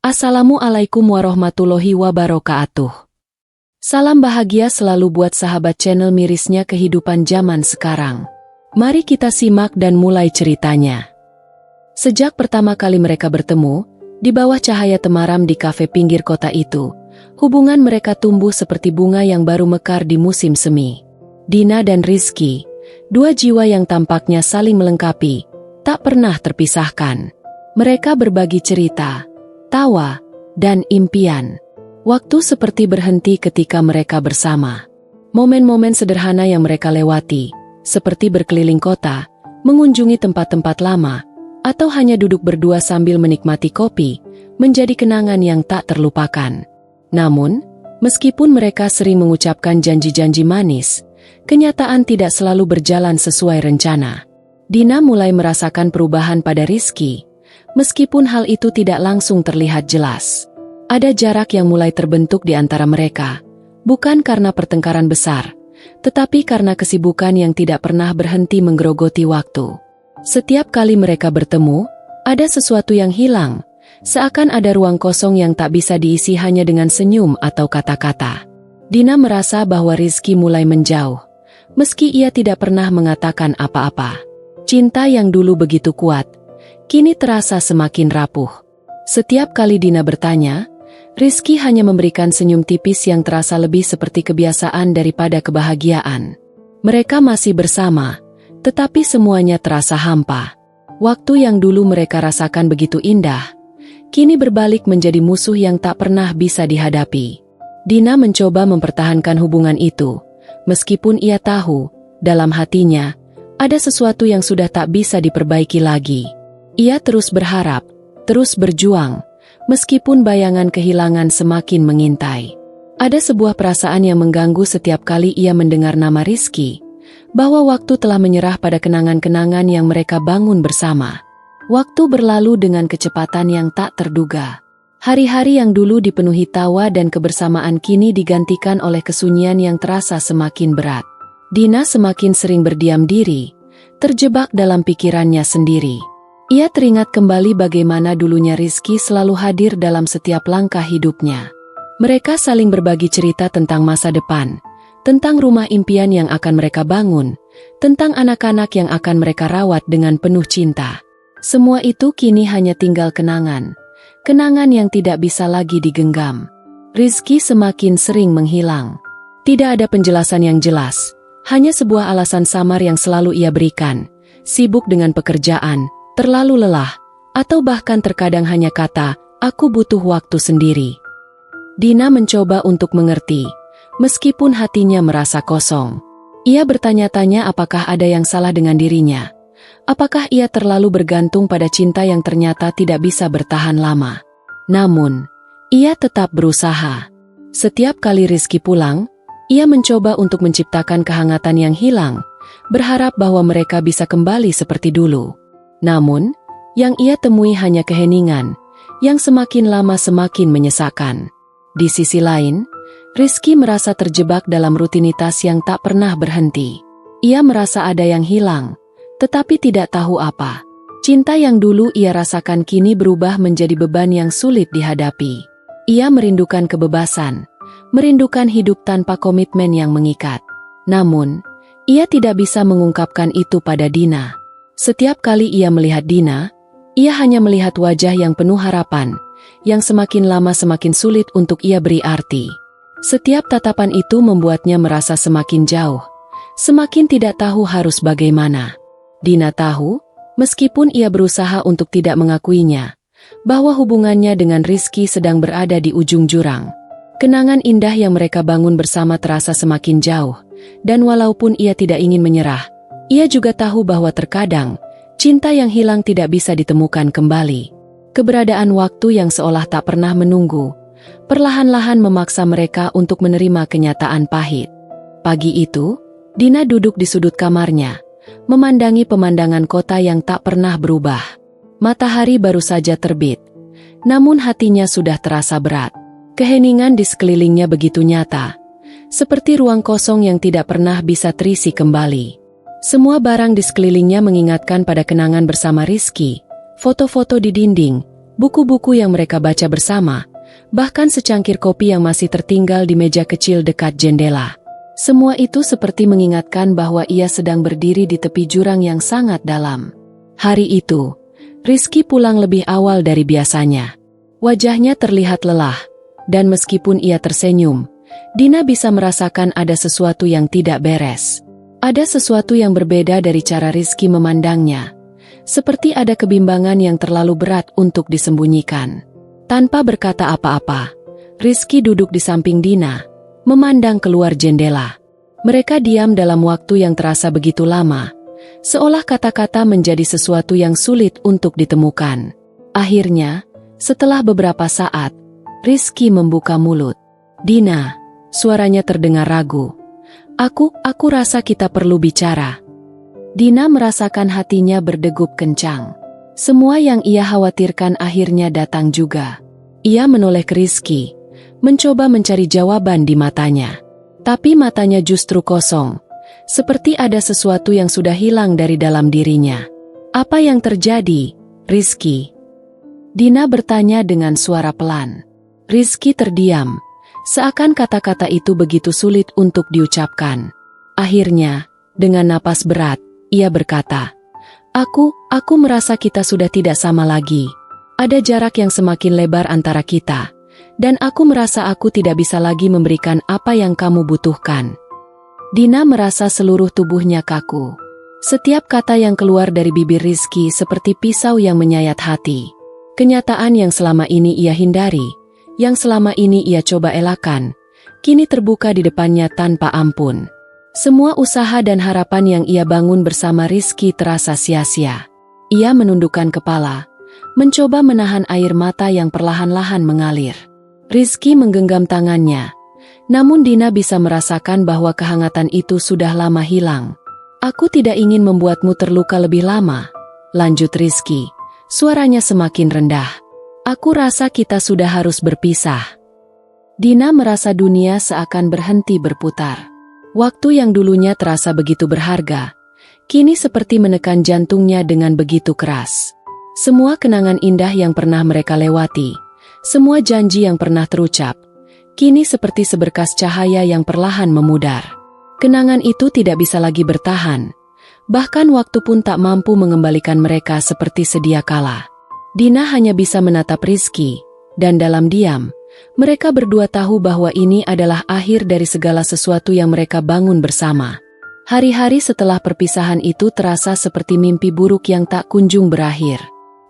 Assalamualaikum warahmatullahi wabarakatuh. Salam bahagia selalu buat sahabat channel mirisnya kehidupan zaman sekarang. Mari kita simak dan mulai ceritanya. Sejak pertama kali mereka bertemu, di bawah cahaya temaram di kafe pinggir kota itu, hubungan mereka tumbuh seperti bunga yang baru mekar di musim semi. Dina dan Rizky, dua jiwa yang tampaknya saling melengkapi, tak pernah terpisahkan. Mereka berbagi cerita, tawa, dan impian. Waktu seperti berhenti ketika mereka bersama. Momen-momen sederhana yang mereka lewati, seperti berkeliling kota, mengunjungi tempat-tempat lama, atau hanya duduk berdua sambil menikmati kopi, menjadi kenangan yang tak terlupakan. Namun, meskipun mereka sering mengucapkan janji-janji manis, kenyataan tidak selalu berjalan sesuai rencana. Dina mulai merasakan perubahan pada Rizky. Meskipun hal itu tidak langsung terlihat jelas. Ada jarak yang mulai terbentuk di antara mereka, bukan karena pertengkaran besar, tetapi karena kesibukan yang tidak pernah berhenti menggerogoti waktu. Setiap kali mereka bertemu, ada sesuatu yang hilang, seakan ada ruang kosong yang tak bisa diisi hanya dengan senyum atau kata-kata. Dina merasa bahwa Rizky mulai menjauh, meski ia tidak pernah mengatakan apa-apa. Cinta yang dulu begitu kuat, kini terasa semakin rapuh. Setiap kali Dina bertanya, Rizky hanya memberikan senyum tipis yang terasa lebih seperti kebiasaan daripada kebahagiaan. Mereka masih bersama, tetapi semuanya terasa hampa. Waktu yang dulu mereka rasakan begitu indah, kini berbalik menjadi musuh yang tak pernah bisa dihadapi. Dina mencoba mempertahankan hubungan itu, meskipun ia tahu, dalam hatinya, ada sesuatu yang sudah tak bisa diperbaiki lagi. Ia terus berharap, terus berjuang, meskipun bayangan kehilangan semakin mengintai. Ada sebuah perasaan yang mengganggu setiap kali ia mendengar nama Rizky, bahwa waktu telah menyerah pada kenangan-kenangan yang mereka bangun bersama. Waktu berlalu dengan kecepatan yang tak terduga. Hari-hari yang dulu dipenuhi tawa dan kebersamaan kini digantikan oleh kesunyian yang terasa semakin berat. Dina semakin sering berdiam diri, terjebak dalam pikirannya sendiri. Ia teringat kembali bagaimana dulunya Rizky selalu hadir dalam setiap langkah hidupnya. Mereka saling berbagi cerita tentang masa depan, tentang rumah impian yang akan mereka bangun, tentang anak-anak yang akan mereka rawat dengan penuh cinta. Semua itu kini hanya tinggal kenangan, kenangan yang tidak bisa lagi digenggam. Rizky semakin sering menghilang. Tidak ada penjelasan yang jelas, hanya sebuah alasan samar yang selalu ia berikan, sibuk dengan pekerjaan, terlalu lelah, atau bahkan terkadang hanya kata, "Aku butuh waktu sendiri." Dina mencoba untuk mengerti, meskipun hatinya merasa kosong. Ia bertanya-tanya apakah ada yang salah dengan dirinya. Apakah ia terlalu bergantung pada cinta yang ternyata tidak bisa bertahan lama. Namun, ia tetap berusaha. Setiap kali Rizky pulang, ia mencoba untuk menciptakan kehangatan yang hilang, berharap bahwa mereka bisa kembali seperti dulu. Namun, yang ia temui hanya keheningan, yang semakin lama semakin menyesakkan. Di sisi lain, Rizky merasa terjebak dalam rutinitas yang tak pernah berhenti. Ia merasa ada yang hilang, tetapi tidak tahu apa. Cinta yang dulu ia rasakan kini berubah menjadi beban yang sulit dihadapi. Ia merindukan kebebasan, merindukan hidup tanpa komitmen yang mengikat. Namun, ia tidak bisa mengungkapkan itu pada Dina. Setiap kali ia melihat Dina, ia hanya melihat wajah yang penuh harapan, yang semakin lama semakin sulit untuk ia beri arti. Setiap tatapan itu membuatnya merasa semakin jauh, semakin tidak tahu harus bagaimana. Dina tahu, meskipun ia berusaha untuk tidak mengakuinya, bahwa hubungannya dengan Rizky sedang berada di ujung jurang. Kenangan indah yang mereka bangun bersama terasa semakin jauh, dan walaupun ia tidak ingin menyerah, ia juga tahu bahwa terkadang, cinta yang hilang tidak bisa ditemukan kembali. Keberadaan waktu yang seolah tak pernah menunggu, perlahan-lahan memaksa mereka untuk menerima kenyataan pahit. Pagi itu, Dina duduk di sudut kamarnya, memandangi pemandangan kota yang tak pernah berubah. Matahari baru saja terbit, namun hatinya sudah terasa berat. Keheningan di sekelilingnya begitu nyata, seperti ruang kosong yang tidak pernah bisa terisi kembali. Semua barang di sekelilingnya mengingatkan pada kenangan bersama Rizky, foto-foto di dinding, buku-buku yang mereka baca bersama, bahkan secangkir kopi yang masih tertinggal di meja kecil dekat jendela. Semua itu seperti mengingatkan bahwa ia sedang berdiri di tepi jurang yang sangat dalam. Hari itu, Rizky pulang lebih awal dari biasanya. Wajahnya terlihat lelah, dan meskipun ia tersenyum, Dina bisa merasakan ada sesuatu yang tidak beres. Ada sesuatu yang berbeda dari cara Rizky memandangnya. Seperti ada kebimbangan yang terlalu berat untuk disembunyikan. Tanpa berkata apa-apa, Rizky duduk di samping Dina, memandang keluar jendela. Mereka diam dalam waktu yang terasa begitu lama, seolah kata-kata menjadi sesuatu yang sulit untuk ditemukan. Akhirnya, setelah beberapa saat, Rizky membuka mulut. "Dina," suaranya terdengar ragu. Aku rasa kita perlu bicara." Dina merasakan hatinya berdegup kencang. Semua yang ia khawatirkan akhirnya datang juga. Ia menoleh ke Rizky, mencoba mencari jawaban di matanya. Tapi matanya justru kosong, seperti ada sesuatu yang sudah hilang dari dalam dirinya. "Apa yang terjadi, Rizky?" Dina bertanya dengan suara pelan. Rizky terdiam, seakan kata-kata itu begitu sulit untuk diucapkan. Akhirnya, dengan napas berat, ia berkata, Aku merasa kita sudah tidak sama lagi. Ada jarak yang semakin lebar antara kita, dan aku merasa aku tidak bisa lagi memberikan apa yang kamu butuhkan." Dina merasa seluruh tubuhnya kaku. Setiap kata yang keluar dari bibir Rizky seperti pisau yang menyayat hati. Kenyataan yang selama ini ia hindari, yang selama ini ia coba elakkan, kini terbuka di depannya tanpa ampun. Semua usaha dan harapan yang ia bangun bersama Rizky terasa sia-sia. Ia menundukkan kepala, mencoba menahan air mata yang perlahan-lahan mengalir. Rizky menggenggam tangannya, namun Dina bisa merasakan bahwa kehangatan itu sudah lama hilang. "Aku tidak ingin membuatmu terluka lebih lama," lanjut Rizky, suaranya semakin rendah. "Aku rasa kita sudah harus berpisah." Dina merasa dunia seakan berhenti berputar. Waktu yang dulunya terasa begitu berharga, kini seperti menekan jantungnya dengan begitu keras. Semua kenangan indah yang pernah mereka lewati, semua janji yang pernah terucap, kini seperti seberkas cahaya yang perlahan memudar. Kenangan itu tidak bisa lagi bertahan, bahkan waktu pun tak mampu mengembalikan mereka seperti sedia kala. Dina hanya bisa menatap Rizky, dan dalam diam, mereka berdua tahu bahwa ini adalah akhir dari segala sesuatu yang mereka bangun bersama. Hari-hari setelah perpisahan itu terasa seperti mimpi buruk yang tak kunjung berakhir.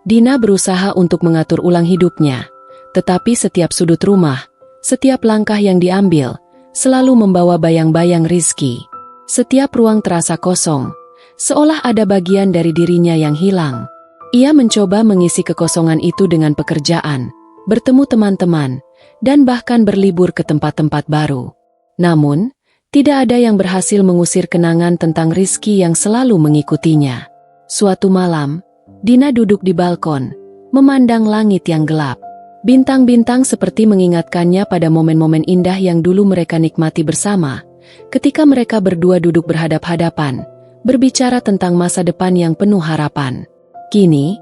Dina berusaha untuk mengatur ulang hidupnya, tetapi setiap sudut rumah, setiap langkah yang diambil, selalu membawa bayang-bayang Rizky. Setiap ruang terasa kosong, seolah ada bagian dari dirinya yang hilang. Ia mencoba mengisi kekosongan itu dengan pekerjaan, bertemu teman-teman, dan bahkan berlibur ke tempat-tempat baru. Namun, tidak ada yang berhasil mengusir kenangan tentang Rizky yang selalu mengikutinya. Suatu malam, Dina duduk di balkon, memandang langit yang gelap. Bintang-bintang seperti mengingatkannya pada momen-momen indah yang dulu mereka nikmati bersama, ketika mereka berdua duduk berhadap-hadapan, berbicara tentang masa depan yang penuh harapan. Kini,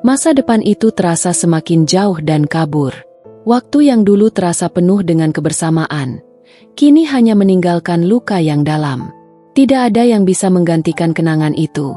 masa depan itu terasa semakin jauh dan kabur. Waktu yang dulu terasa penuh dengan kebersamaan, kini hanya meninggalkan luka yang dalam. Tidak ada yang bisa menggantikan kenangan itu.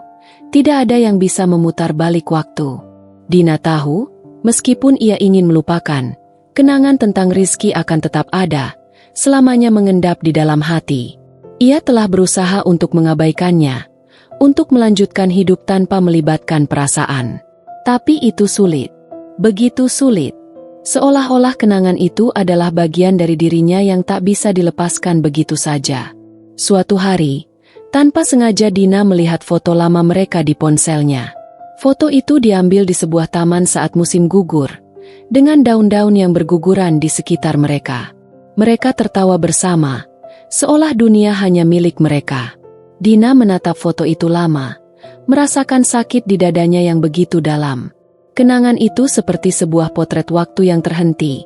Tidak ada yang bisa memutar balik waktu. Dina tahu, meskipun ia ingin melupakan, kenangan tentang Rizky akan tetap ada, selamanya mengendap di dalam hati. Ia telah berusaha untuk mengabaikannya, untuk melanjutkan hidup tanpa melibatkan perasaan. Tapi itu sulit. Begitu sulit. Seolah-olah kenangan itu adalah bagian dari dirinya yang tak bisa dilepaskan begitu saja. Suatu hari, tanpa sengaja Dina melihat foto lama mereka di ponselnya. Foto itu diambil di sebuah taman saat musim gugur, dengan daun-daun yang berguguran di sekitar mereka. Mereka tertawa bersama, seolah dunia hanya milik mereka. Dina menatap foto itu lama, merasakan sakit di dadanya yang begitu dalam. Kenangan itu seperti sebuah potret waktu yang terhenti,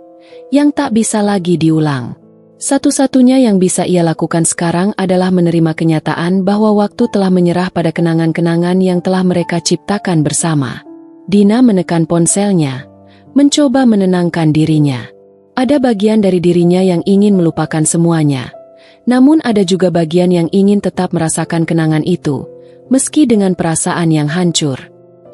yang tak bisa lagi diulang. Satu-satunya yang bisa ia lakukan sekarang adalah menerima kenyataan bahwa waktu telah menyerah pada kenangan-kenangan yang telah mereka ciptakan bersama. Dina menekan ponselnya, mencoba menenangkan dirinya. Ada bagian dari dirinya yang ingin melupakan semuanya. Namun ada juga bagian yang ingin tetap merasakan kenangan itu, meski dengan perasaan yang hancur.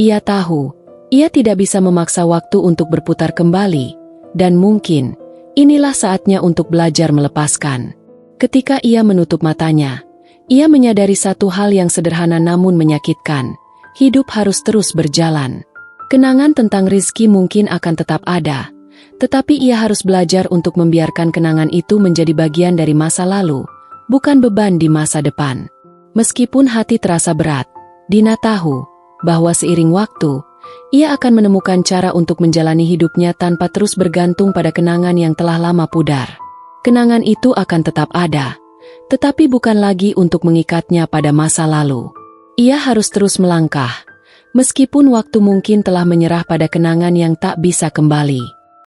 Ia tahu, ia tidak bisa memaksa waktu untuk berputar kembali, dan mungkin, inilah saatnya untuk belajar melepaskan. Ketika ia menutup matanya, ia menyadari satu hal yang sederhana namun menyakitkan. Hidup harus terus berjalan. Kenangan tentang Rizky mungkin akan tetap ada, tetapi ia harus belajar untuk membiarkan kenangan itu menjadi bagian dari masa lalu, bukan beban di masa depan. Meskipun hati terasa berat, Dina tahu bahwa seiring waktu, ia akan menemukan cara untuk menjalani hidupnya tanpa terus bergantung pada kenangan yang telah lama pudar. Kenangan itu akan tetap ada, tetapi bukan lagi untuk mengikatnya pada masa lalu. Ia harus terus melangkah, meskipun waktu mungkin telah menyerah pada kenangan yang tak bisa kembali.